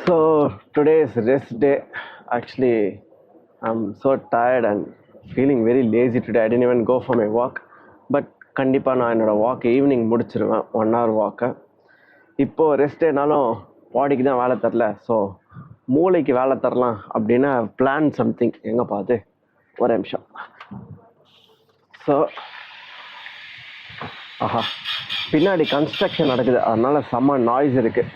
So today is rest day. Actually, I'm so tired and feeling very lazy today. I didn't even go for my walk. But கண்டிப்பாக நான் என்னோடய walk evening முடிச்சிருவேன் 1 hour வாக்கை. இப்போது rest டேனாலும் பாடிக்கு தான் வேலை தரல, ஸோ மூளைக்கு வேலை தரலாம் அப்படின்னு பிளான் சம்திங். எங்கே பார்த்து ஒரு நிமிஷம். ஸோ பின்னாடி கன்ஸ்ட்ரக்ஷன் நடக்குது, அதனால் செம்ம நாய்ஸ் இருக்குது.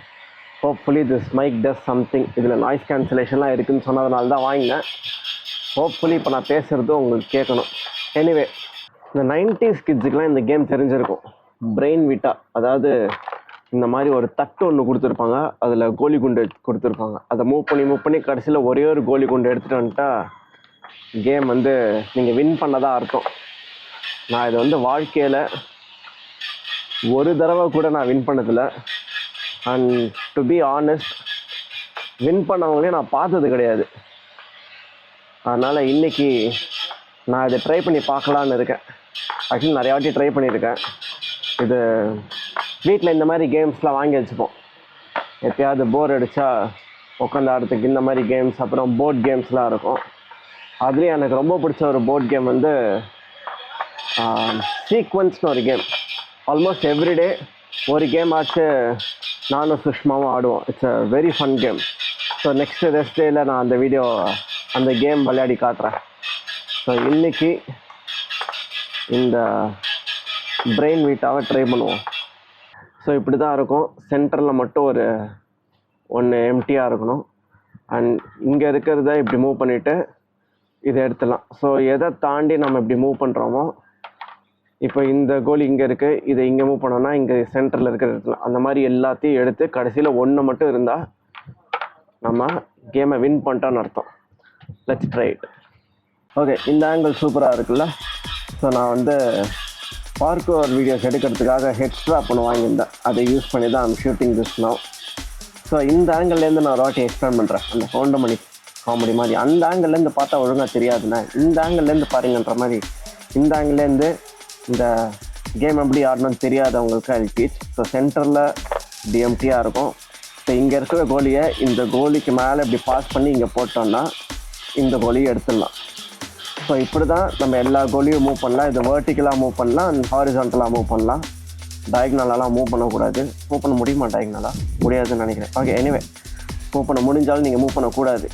Hopefully this mic does something. இதில் நாய்ஸ் கேன்சலேஷன்லாம் இருக்குதுன்னு சொன்னதுனால தான் வாங்கினேன். ஹோப்ஃபுல்லி இப்போ நான் பேசுகிறது உங்களுக்கு கேட்கணும். எனிவே, இந்த 90s கிட்ஸுக்கெலாம் இந்த கேம் தெரிஞ்சிருக்கும். பிரெயின் விட்டா, அதாவது இந்த மாதிரி ஒரு தட்டு ஒன்று கொடுத்துருப்பாங்க, அதில் கோலி குண்டு கொடுத்துருப்பாங்க. அதை மூவ் பண்ணி கடைசியில் ஒரே ஒரு கோலி குண்டு எடுத்துகிட்டு வந்துட்டா கேம் நீங்கள் வின் பண்ணதான் அர்த்தம். நான் இதை வாழ்க்கையில் ஒரு தடவை கூட நான் வின் பண்ணதில்லை. And to be honest, win பண்ணவங்களே நான் பார்த்தது கிடையாது. அதனால் இன்றைக்கி நான் இதை ட்ரை பண்ணி பார்க்கலான்னு இருக்கேன். ஆக்சுவலி நிறையா வாட்டி ட்ரை பண்ணியிருக்கேன். இது வீட்டில் இந்த மாதிரி கேம்ஸ்லாம் வாங்கி வச்சுப்போம். எப்போயாவது போர் அடித்தா உட்காந்து ஆடுறதுக்கு இந்த மாதிரி கேம்ஸ், அப்புறம் போர்ட் கேம்ஸ்லாம் இருக்கும். அதுலேயும் எனக்கு ரொம்ப பிடிச்ச ஒரு போர்ட் கேம் சீக்வன்ஸ்னு ஒரு கேம். ஆல்மோஸ்ட் எவ்ரிடே ஒரு கேம் ஆச்சு நானும் சுஷ்மாவும் ஆடுவோம். It's a very fun game. So next rest டேயில் நான் அந்த கேம் விளையாடி காட்டுறேன். ஸோ இன்றைக்கி இந்த பிரெயின் வீட்டாவை ட்ரை பண்ணுவோம். ஸோ இப்படி தான் இருக்கும். சென்டரில் மட்டும் ஒன்று எம்டியாக இருக்கணும். அண்ட் இங்கே இருக்கிறத இப்படி மூவ் பண்ணிவிட்டு இதை எடுத்துடலாம். ஸோ எதை தாண்டி நம்ம இப்படி மூவ் பண்ணுறோமோ, இப்போ இந்த கோலி இங்கே இருக்குது, இதை இங்கே மூவ் பண்ணோன்னா இங்கே சென்டரில் இருக்கிற இடத்துல அந்த மாதிரி எல்லாத்தையும் எடுத்து கடைசியில் ஒன்று மட்டும் இருந்தால் நம்ம கேமை வின் பண்ணிட்டோன்னு அர்த்தம். Let's try it. ஓகே, இந்த ஆங்கிள் சூப்பராக இருக்குல்ல. ஸோ நான் பார்க்கோர் வீடியோஸ் எடுக்கிறதுக்காக ஹெட் ஸ்ட்ராப் ஒன்று வாங்கியிருந்தேன். அதை யூஸ் பண்ணி தான் I'm shooting this now. So இந்த ஆங்கிள்லேருந்து நான் ராட்டி எக்ஸ்பிளைன் பண்ணுறேன். அந்த கவுண்டமணி காமெடி மாதிரி அந்த ஆங்கிள்லேருந்து பார்த்தா ஒழுங்காக தெரியாதுண்ணே, இந்த ஆங்கிள்லேருந்து பாருங்கன்ற மாதிரி. இந்த ஆங்கிள்லேருந்து இந்த கேம் எப்படி ஆடணும்னு தெரியாதவங்களுக்கு அது டீச். ஸோ சென்டரில் இப்படி எம்டியாக இருக்கும். ஸோ இங்கே இருக்கிற கோலியை இந்த கோலிக்கு மேலே இப்படி பாஸ் பண்ணி இங்கே போட்டோம்னா இந்த கோலியை எடுத்துடலாம். ஸோ இப்படி தான் நம்ம எல்லா கோலியும் மூவ் பண்ணலாம். இது வேர்ட்டிக்கலாக மூவ் பண்ணலாம், அண்ட் ஹாரிசான்டலாக மூவ் பண்ணலாம். டயக்னலாலாம் மூவ் பண்ணக்கூடாது. மூவ் பண்ண முடியுமா டயக்னலாக? முடியாதுன்னு நினைக்கிறேன். ஓகே, எனிவே, மூவ் பண்ண முடிஞ்சாலும் நீங்கள் மூவ் பண்ணக்கூடாது.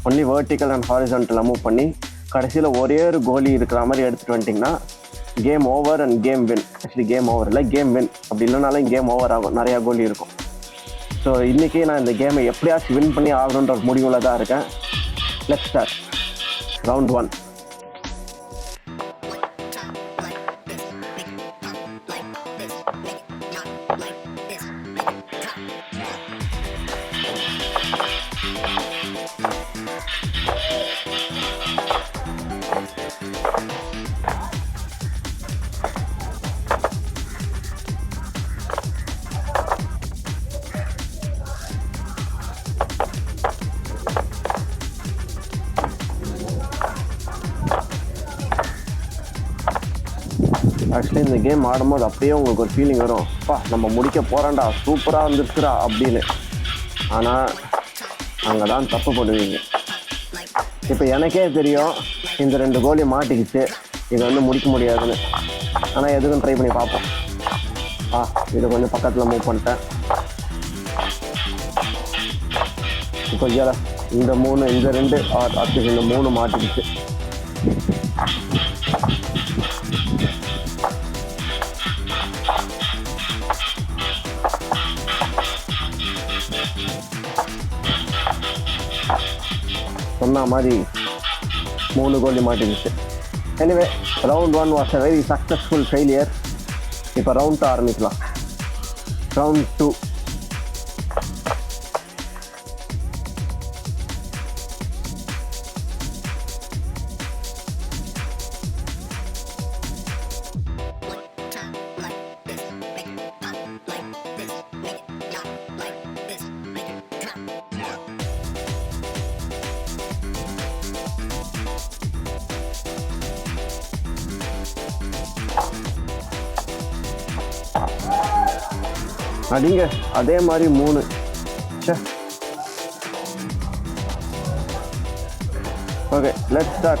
ஒன்லி வேர்ட்டிக்கல் அண்ட் ஹாரிசான்டலாக மூவ் பண்ணி கடைசியில் ஒரே ஒரு கோலி இருக்கிற மாதிரி எடுத்துகிட்டு வந்துட்டிங்கன்னா game over and game win. Actually game over இல்லை, கேம் வின். அப்படி இல்லைனாலும் கேம் ஓவர் ஆகும், நிறையா கோலி இருக்கும். ஸோ இன்றைக்கி நான் இந்த கேமை எப்படியாச்சும் வின் பண்ணி ஆகணுன்ற முடிவில் தான் இருக்கேன். Let's start. ரவுண்ட் 1. ஆக்சுவலி இந்த கேம் ஆடும்போது அப்படியே உங்களுக்கு ஒரு ஃபீலிங் வரும், அப்பா நம்ம முடிக்க போகிறோண்டா, சூப்பராக வந்துருக்குறா அப்படின்னு. ஆனால் அங்கே தான் தப்பு பண்ணுவீங்க. இப்போ எனக்கே தெரியும் இந்த 2 கோலி மாட்டிக்கிச்சு, இது முடிக்க முடியாதுன்னு. ஆனால் எதுக்கும் ட்ரை பண்ணி பார்ப்போம். இது கொஞ்சம் பக்கத்தில் மூவ் பண்ணிட்டேன். இப்போ இந்த 3 இந்த 2 அடுத்து இந்த 3 மாட்டிக்கிச்சு. சொன்ன மாதிரி 3 கோலி மாட்டிருச்சு. Anyway, round 1 was a very successful failure. இப்போ ரவுண்ட் 2 ஆரம்பிக்கலாம். ரவுண்ட் 2. அடிங்க அதே மாதிரி 3. Okay, let's start.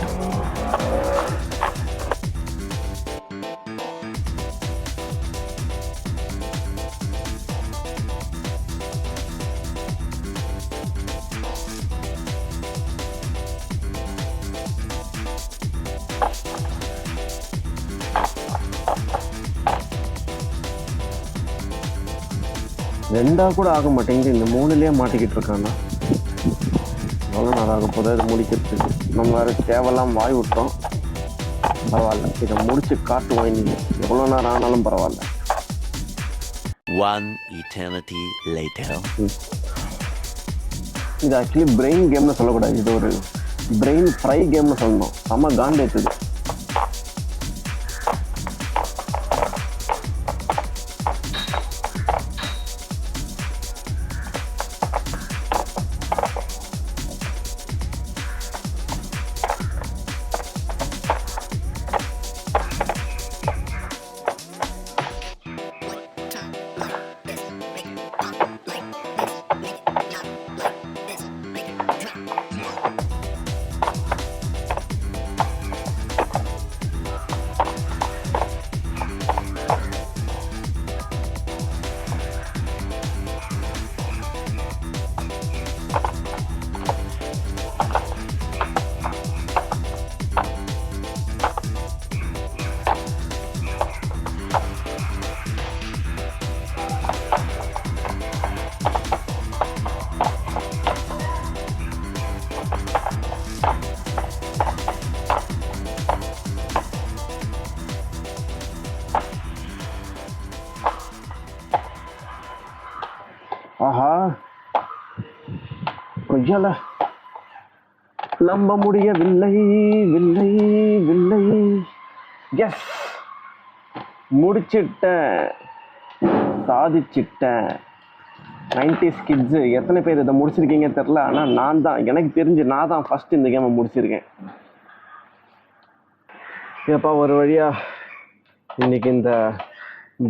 ரெண்டா கூட ஆக மாட்டேங்குது, இந்த மூணுலேயே மாட்டிக்கிட்டு இருக்கானா. எவ்வளோ நாள் ஆக போதும் இது முடிக்கிறதுக்கு. நம்ம வேறு தேவையெல்லாம் வாய் விட்டோம். பரவாயில்ல, இதை முடிச்சு காட்டுவோம். இன்னைக்கு எவ்வளோ நேரம் ஆனாலும் பரவாயில்ல. One eternity later. இது ஆக்சுவலி பிரெயின் கேம்னு சொல்லக்கூடாது, இது ஒரு பிரெயின் ஃப்ரை கேம்னு சொல்லணும். செம்ம காண்டு ஏற்றுது. ஆஹா, கொய்யால நம்ப முடியவில்லை, வில்லை வில்லை. எஸ், முடிச்சிட்டேன், சாதிச்சிட்டேன். 90s கிட்ஸு எத்தனை பேர் இதை முடிச்சிருக்கீங்க தெரில. ஆனால் நான் தான், எனக்கு தெரிஞ்சு நான் தான் ஃபஸ்ட்டு இந்த கேமை முடிச்சிருக்கேன். ஏப்பா ஒரு வழியாக இன்னைக்கு இந்த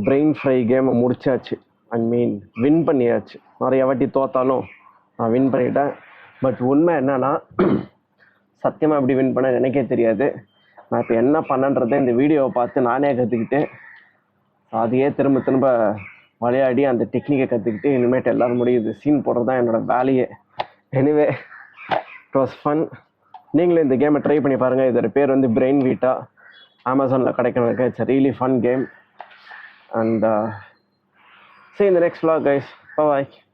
பிரெயின் ஃப்ரை கேமை முடிச்சாச்சு. ஐ மீன் வின் பண்ணியாச்சு. நிறைய வாட்டி தோத்தாலும் நான் வின் பண்ணிட்டேன். பட் உண்மை என்னன்னா, சத்தியமாக எப்படி வின் பண்ண எனக்கே தெரியாது. நான் இப்போ என்ன பண்ணன்றதை இந்த வீடியோவை பார்த்து நானே கற்றுக்கிட்டு அதையே திரும்ப திரும்ப விளையாடி அந்த டெக்னிக்கை கற்றுக்கிட்டு இனிமேட்டு எல்லோரும் முடியுது சீன் போடுறது தான் என்னோடய வேலையே. Anyway, it was fun. நீங்களும் இந்த கேமை ட்ரை பண்ணி பாருங்கள். இதோட பேர் வந்து பிரெயின் வீட்டா. அமேசானில் கிடைக்கணும். It's a really fun game. And see you in the next vlog, guys. Bye bye.